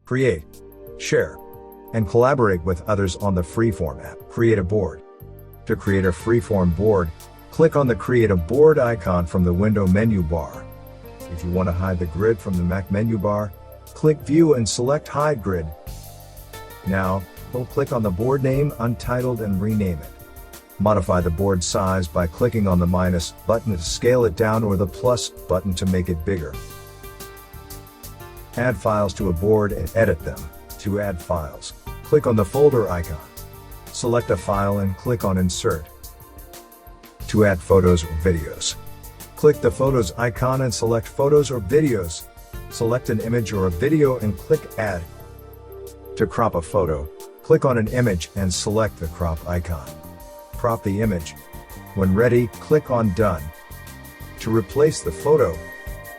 Create, share, and collaborate with others on the Freeform app. Create a board. To create a Freeform board, click on the Create a Board icon from the window menu bar. If you want to hide the grid from the Mac menu bar, click View and select Hide Grid. Now, click on the board name Untitled and rename it. Modify the board size by clicking on the minus button to scale it down or the plus button to make it bigger. Add files to a board and edit them. To add files, click on the folder icon. Select a file and click on Insert. To add photos or videos, click the Photos icon and select Photos or Videos. Select an image or a video and click Add. To crop a photo, click on an image and select the crop icon. Crop the image. When ready, click on Done. To replace the photo,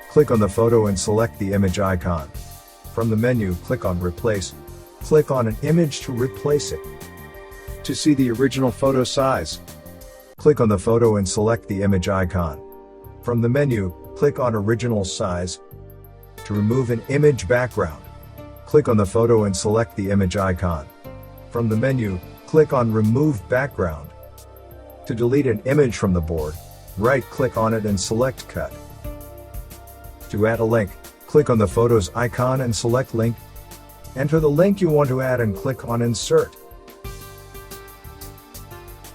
click on the photo and select the image icon. From the menu, click on Replace. Click on an image to replace it. To see the original photo size, click on the photo and select the image icon. From the menu, click on Original Size. To remove an image background, click on the photo and select the image icon. From the menu, click on Remove Background. To delete an image from the board, right-click on it and select Cut. To add a link, click on the Photos icon and select Link. Enter the link you want to add and click on Insert.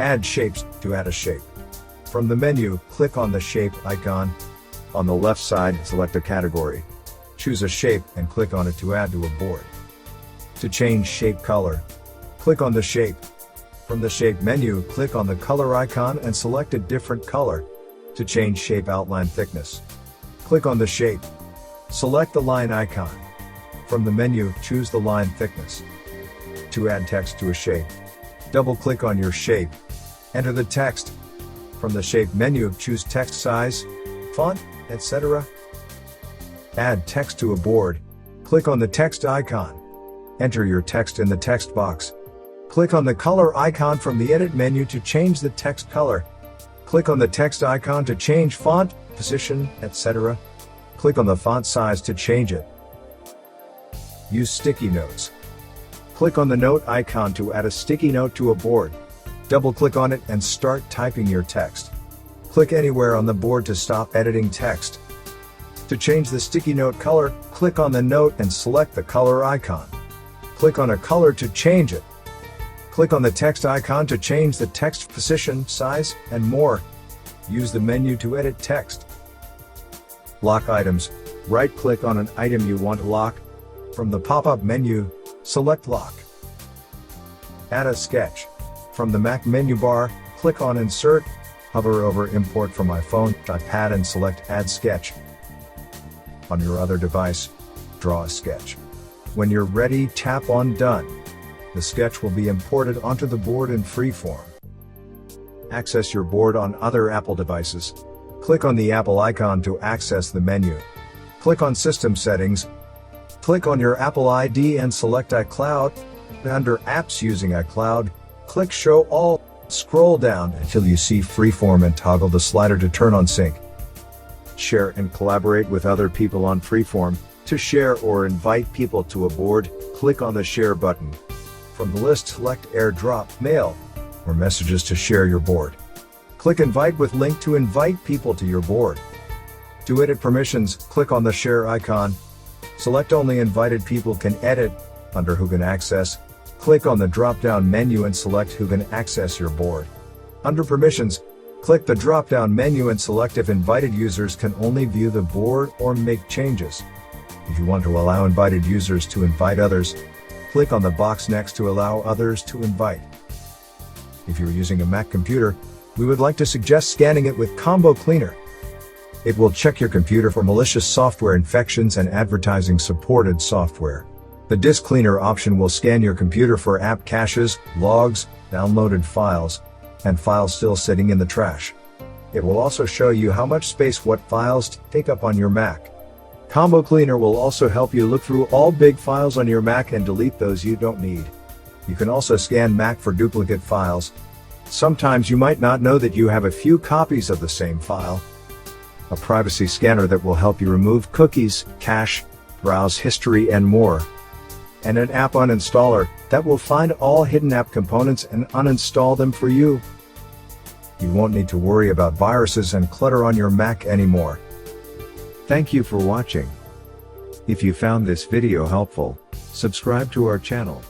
Add shapes. To add a shape, from the menu, click on the Shape icon. On the left side, select a category. Choose a shape and click on it to add to a board. To change shape color, click on the shape. From the Shape menu, click on the Color icon and select a different color. To change shape outline thickness, click on the shape. Select the Line icon. From the menu, choose the line thickness. To add text to a shape, double-click on your shape. Enter the text. From the Shape menu, choose text size, font, etc. Add text to a board. Click on the Text icon. Enter your text in the text box. Click on the Color icon from the Edit menu to change the text color. Click on the Text icon to change font, position, etc. Click on the font size to change it. Use sticky notes. Click on the Note icon to add a sticky note to a board. Double-click on it and start typing your text. Click anywhere on the board to stop editing text. To change the sticky note color, click on the note and select the color icon. Click on a color to change it. Click on the text icon to change the text position, size, and more. Use the menu to edit text. Lock items. Right-click on an item you want to lock. From the pop-up menu, select Lock. Add a sketch. From the Mac menu bar, click on Insert. Hover over Import from iPhone, iPad and select Add Sketch. On your other device, draw a sketch. When you're ready, tap on Done. The sketch will be imported onto the board in Freeform. Access your board on other Apple devices. Click on the Apple icon to access the menu. Click on System Settings. Click on your Apple ID and select iCloud. Under Apps using iCloud, click Show All. Scroll down until you see Freeform and toggle the slider to turn on sync. Share and collaborate with other people on Freeform. To share or invite people to a board, click on the Share button. From the list, select AirDrop, Mail, or Messages to share your board. Click Invite with link to invite people to your board. To edit permissions, click on the Share icon. Select Only invited people can edit. Under Who can access, click on the drop-down menu and select Who can access your board. Under Permissions, click the drop-down menu and select if invited users can only view the board or make changes. If you want to allow invited users to invite others, click on the box next to Allow Others to Invite. If you're using a Mac computer, we would like to suggest scanning it with Combo Cleaner. It will check your computer for malicious software infections and advertising-supported software. The Disk Cleaner option will scan your computer for app caches, logs, downloaded files, and files still sitting in the trash. It will also show you how much space what files take up on your Mac. Combo Cleaner will also help you look through all big files on your Mac and delete those you don't need. You can also scan Mac for duplicate files. Sometimes you might not know that you have a few copies of the same file. A privacy scanner that will help you remove cookies, cache, browse history, and more. and an app uninstaller that will find all hidden app components and uninstall them for you. You won't need to worry about viruses and clutter on your Mac anymore. Thank you for watching. If you found this video helpful, subscribe to our channel.